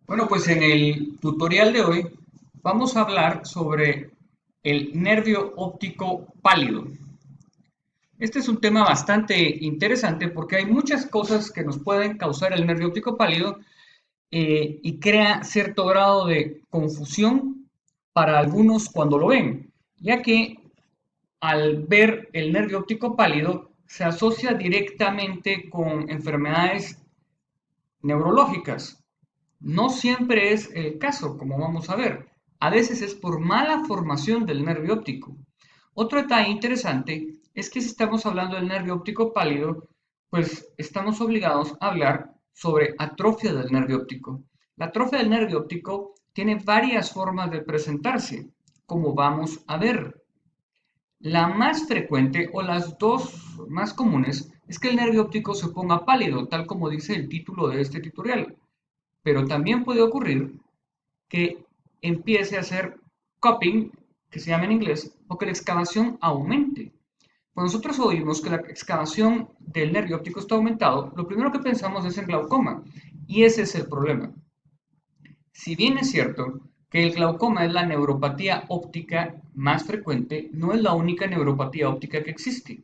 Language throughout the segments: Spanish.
Bueno, pues en el tutorial de hoy vamos a hablar sobre el nervio óptico pálido. Este es un tema bastante interesante porque hay muchas cosas que nos pueden causar el nervio óptico pálido y crea cierto grado de confusión para algunos cuando lo ven, ya que al ver el nervio óptico pálido se asocia directamente con enfermedades neurológicas. No siempre es el caso, como vamos a ver. A veces es por mala formación del nervio óptico. Otro detalle interesante es que si estamos hablando del nervio óptico pálido, pues estamos obligados a hablar sobre atrofia del nervio óptico. La atrofia del nervio óptico tiene varias formas de presentarse, como vamos a ver. La más frecuente o las dos más comunes es que el nervio óptico se ponga pálido, tal como dice el título de este tutorial. Pero también puede ocurrir que empiece a hacer cupping, que se llama en inglés, o que la excavación aumente. Cuando nosotros oímos que la excavación del nervio óptico está aumentado, lo primero que pensamos es en glaucoma, y ese es el problema. Si bien es cierto que el glaucoma es la neuropatía óptica más frecuente, no es la única neuropatía óptica que existe.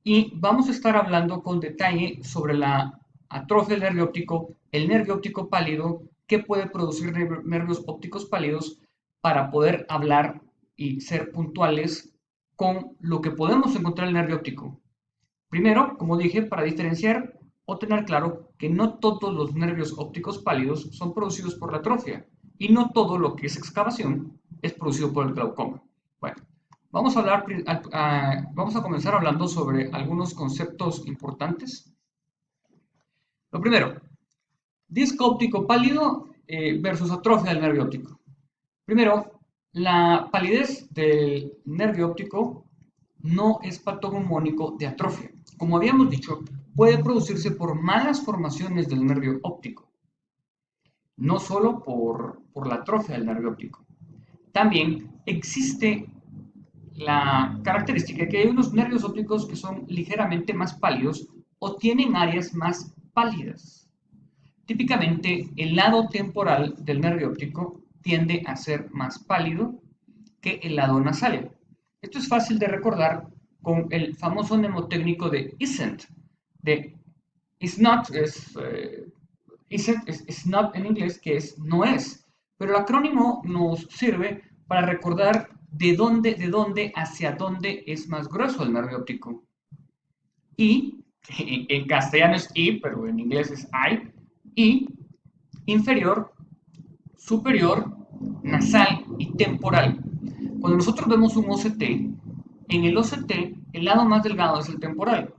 Y vamos a estar hablando con detalle sobre la atrofia del nervio óptico, el nervio óptico pálido, qué puede producir nervios ópticos pálidos para poder hablar y ser puntuales con lo que podemos encontrar en el nervio óptico. Primero, como dije, para diferenciar o tener claro que no todos los nervios ópticos pálidos son producidos por la atrofia y no todo lo que es excavación es producido por el glaucoma. Bueno, vamos a hablar, vamos a comenzar hablando sobre algunos conceptos importantes. Lo primero, disco óptico pálido versus atrofia del nervio óptico. Primero, la palidez del nervio óptico no es patognomónico de atrofia. Como habíamos dicho, puede producirse por malas formaciones del nervio óptico, no solo por la atrofia del nervio óptico. También existe la característica de que hay unos nervios ópticos que son ligeramente más pálidos o tienen áreas más pálidas. Típicamente, el lado temporal del nervio óptico tiende a ser más pálido que el lado nasal. Esto es fácil de recordar con el famoso mnemotécnico de isn't, de is not is not en inglés, que es no es. Pero el acrónimo nos sirve para recordar de dónde hacia dónde es más grueso el nervio óptico. Y, en castellano es I, pero en inglés es I, inferior, superior, nasal y temporal. Cuando nosotros vemos un OCT, en el OCT el lado más delgado es el temporal.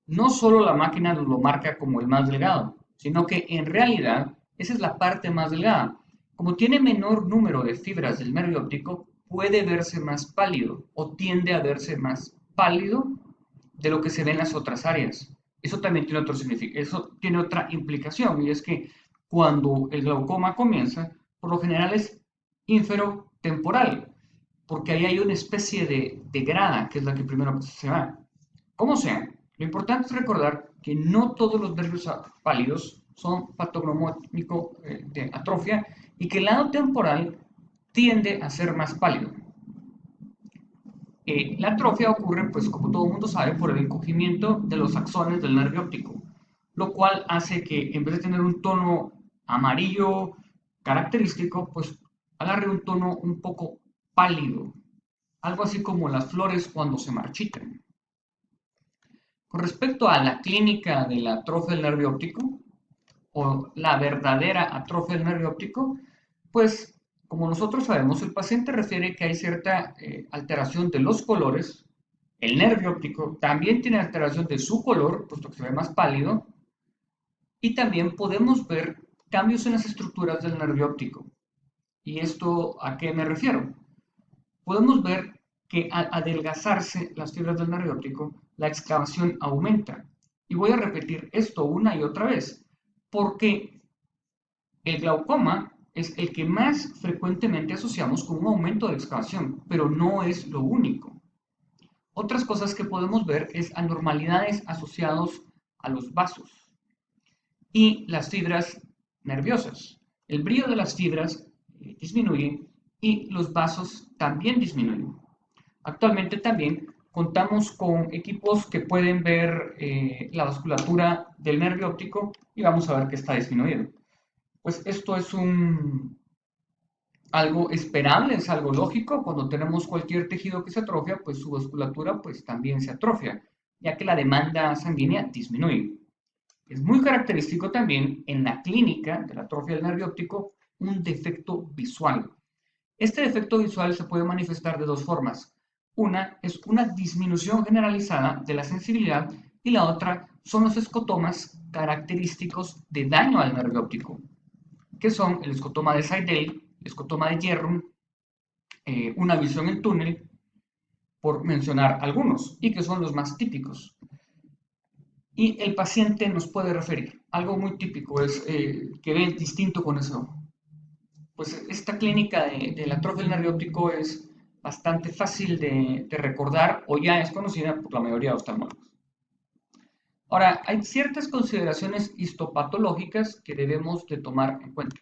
No solo la máquina nos lo marca como el más delgado, sino que en realidad esa es la parte más delgada. Como tiene menor número de fibras del nervio óptico, puede verse más pálido o tiende a verse más pálido de lo que se ve en las otras áreas. Eso también tiene otro significado, eso tiene otra implicación, y es que cuando el glaucoma comienza, por lo general es inferotemporal, porque ahí hay una especie de grada, que es la que primero se va. Como sea, lo importante es recordar que no todos los nervios pálidos son patognomónico de atrofia y que el lado temporal tiende a ser más pálido. La atrofia ocurre, pues como todo el mundo sabe, por el encogimiento de los axones del nervio óptico, lo cual hace que en vez de tener un tono amarillo característico, pues agarre un tono un poco pálido, algo así como las flores cuando se marchitan. Con respecto a la clínica de la atrofia del nervio óptico, o la verdadera atrofia del nervio óptico, pues como nosotros sabemos, el paciente refiere que hay cierta alteración de los colores. El nervio óptico también tiene alteración de su color, puesto que se ve más pálido, y también podemos ver cambios en las estructuras del nervio óptico. ¿Y esto a qué me refiero? Podemos ver que al adelgazarse las fibras del nervio óptico, la excavación aumenta. Y voy a repetir esto una y otra vez, porque el glaucoma es el que más frecuentemente asociamos con un aumento de excavación, pero no es lo único. Otras cosas que podemos ver es anormalidades asociados a los vasos y las fibras nerviosas. el brillo de las fibras disminuye y los vasos también disminuyen. Actualmente también contamos con equipos que pueden ver la vasculatura del nervio óptico y vamos a ver que está disminuido. Pues esto es algo esperable, es algo lógico. Cuando tenemos cualquier tejido que se atrofia, pues su vasculatura pues también se atrofia, ya que la demanda sanguínea disminuye. Es muy característico también en la clínica de la atrofia del nervio óptico un defecto visual. Este defecto visual se puede manifestar de dos formas. Una es una disminución generalizada de la sensibilidad y la otra son los escotomas característicos de daño al nervio óptico, que son el escotoma de Seidel, el escotoma de Jerrum, una visión en túnel, por mencionar algunos, y que son los más típicos. Y el paciente nos puede referir. Algo muy típico es que ve distinto con ese ojo. Pues esta clínica de la atrofia del nervio óptico es bastante fácil de recordar o ya es conocida por la mayoría de oftalmólogos. Ahora, hay ciertas consideraciones histopatológicas que debemos de tomar en cuenta.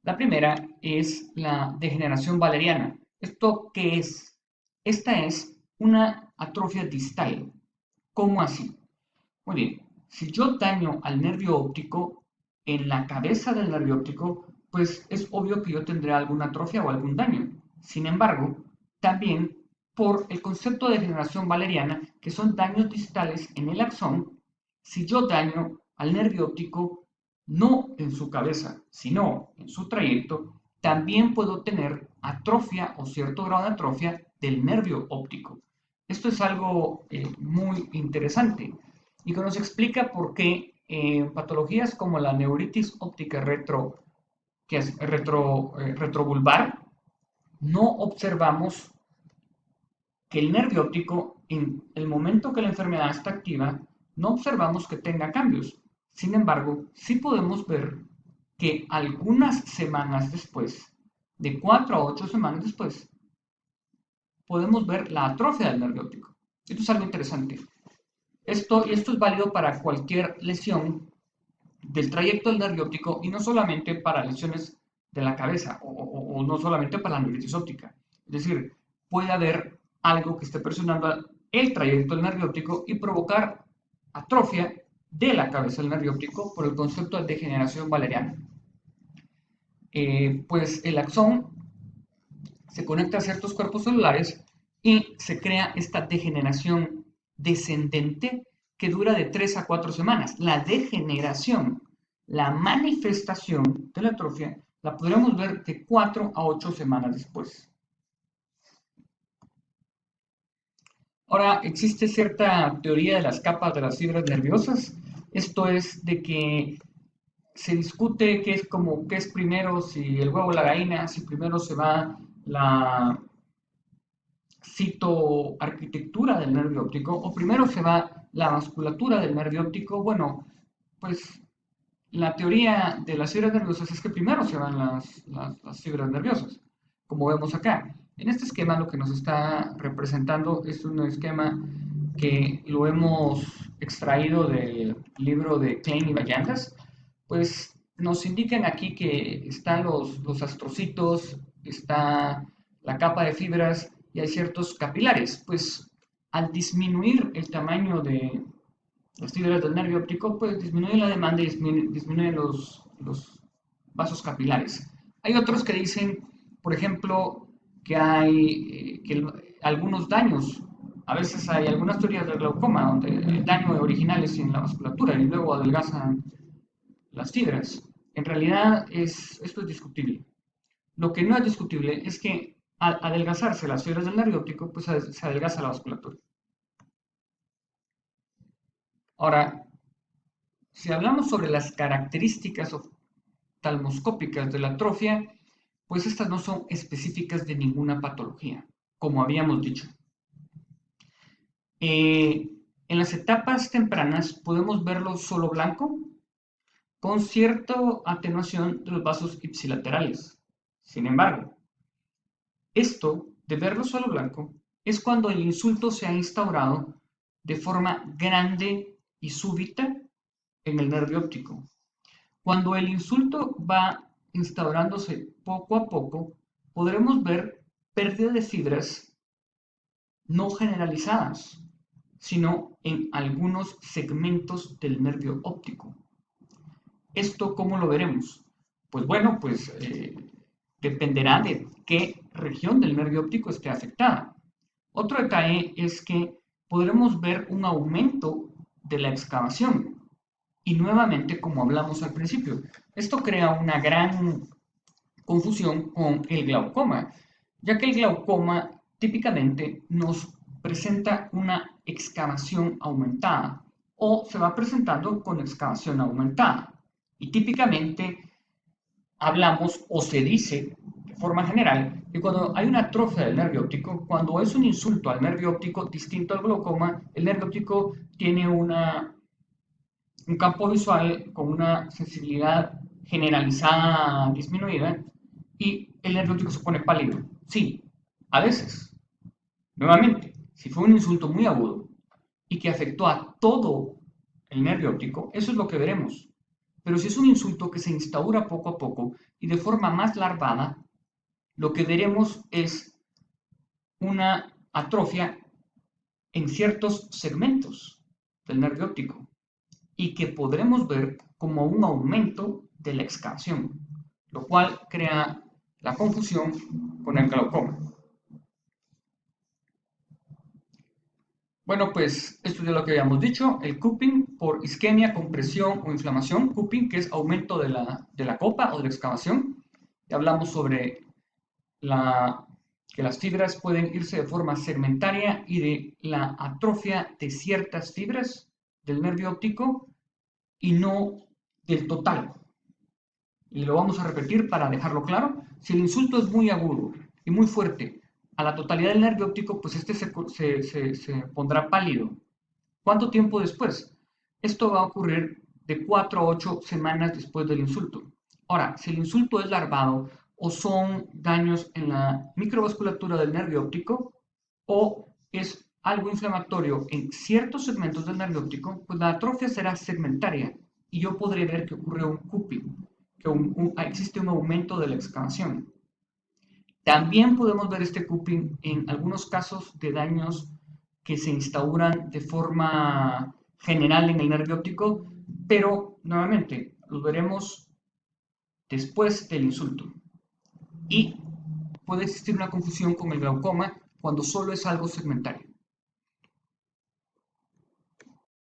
La primera es la degeneración valeriana. ¿Esto qué es? Esta es una atrofia distal. ¿Cómo así? Muy bien, si yo daño al nervio óptico en la cabeza del nervio óptico, pues es obvio que yo tendré alguna atrofia o algún daño. Sin embargo, también por el concepto de degeneración valeriana, que son daños distales en el axón, si yo daño al nervio óptico no en su cabeza, sino en su trayecto, también puedo tener atrofia o cierto grado de atrofia del nervio óptico. Esto es algo muy interesante y que nos explica por qué patologías como la neuritis óptica retrovulvar no observamos que el nervio óptico, en el momento que la enfermedad está activa, no observamos que tenga cambios. Sin embargo, sí podemos ver que algunas semanas después, de 4 a 8 semanas después, podemos ver la atrofia del nervio óptico. Esto es algo interesante. Esto es válido para cualquier lesión del trayecto del nervio óptico y no solamente para lesiones de la cabeza o no solamente para la neuritis óptica. Es decir, puede haber algo que esté presionando el trayecto del nervio óptico y provocar atrofia de la cabeza del nervio óptico por el concepto de degeneración valeriana. Pues el axón se conecta a ciertos cuerpos celulares y se crea esta degeneración descendente que dura de 3 a 4 semanas. La degeneración, la manifestación de la atrofia, la podremos ver de 4 a 8 semanas después. Ahora, existe cierta teoría de las capas de las fibras nerviosas. Esto es de que se discute qué es primero, si el huevo o la gallina, si primero se va la citoarquitectura del nervio óptico, o primero se va la vasculatura del nervio óptico. Bueno, pues la teoría de las fibras nerviosas es que primero se van las fibras nerviosas, como vemos acá. En este esquema lo que nos está representando es un esquema que lo hemos extraído del libro de Klein y Vallandas, pues nos indican aquí que están los astrocitos, está la capa de fibras y hay ciertos capilares. Pues al disminuir el tamaño de las fibras del nervio óptico, pues disminuye la demanda y disminuyen los vasos capilares. Hay otros que dicen, por ejemplo, que hay algunos daños. A veces hay algunas teorías del glaucoma donde el daño original es en la vasculatura y luego adelgazan las fibras. En realidad esto es discutible. Lo que no es discutible es que al adelgazarse las fibras del nervio óptico, pues se adelgaza la vasculatura. Ahora, si hablamos sobre las características oftalmoscópicas de la atrofia, pues estas no son específicas de ninguna patología, como habíamos dicho. En las etapas tempranas podemos verlo solo blanco, con cierta atenuación de los vasos ipsilaterales. Sin embargo, esto de verlo solo blanco es cuando el insulto se ha instaurado de forma grande y súbita en el nervio óptico. Cuando el insulto va instaurándose poco a poco, podremos ver pérdida de fibras no generalizadas, sino en algunos segmentos del nervio óptico. ¿Esto cómo lo veremos? Pues bueno, dependerá de qué región del nervio óptico esté afectada. Otro detalle es que podremos ver un aumento de la excavación. Y nuevamente, como hablamos al principio, esto crea una gran confusión con el glaucoma, ya que el glaucoma típicamente nos presenta una excavación aumentada o se va presentando con excavación aumentada. Y típicamente hablamos o se dice de forma general que cuando hay una atrofia del nervio óptico, cuando es un insulto al nervio óptico distinto al glaucoma, el nervio óptico tiene un campo visual con una sensibilidad generalizada disminuida y el nervio óptico se pone pálido. Sí, a veces. Nuevamente, si fue un insulto muy agudo y que afectó a todo el nervio óptico, eso es lo que veremos. Pero si es un insulto que se instaura poco a poco y de forma más larvada, lo que veremos es una atrofia en ciertos segmentos del nervio óptico y que podremos ver como un aumento de la excavación, lo cual crea la confusión con el glaucoma. Bueno, pues esto es lo que habíamos dicho, el cupping por isquemia, compresión o inflamación, cupping que es aumento de la copa o de la excavación. Ya hablamos sobre que las fibras pueden irse de forma segmentaria y de la atrofia de ciertas fibras del nervio óptico y no del total. Y lo vamos a repetir para dejarlo claro. Si el insulto es muy agudo y muy fuerte a la totalidad del nervio óptico, pues este se pondrá pálido. ¿Cuánto tiempo después? Esto va a ocurrir de 4 a 8 semanas después del insulto. Ahora, si el insulto es larvado o son daños en la microvasculatura del nervio óptico o es algo inflamatorio en ciertos segmentos del nervio óptico, pues la atrofia será segmentaria y yo podré ver que ocurre un cupping, que existe un aumento de la excavación. También podemos ver este cupping en algunos casos de daños que se instauran de forma general en el nervio óptico, pero nuevamente lo veremos después del insulto. Y puede existir una confusión con el glaucoma cuando solo es algo segmentario.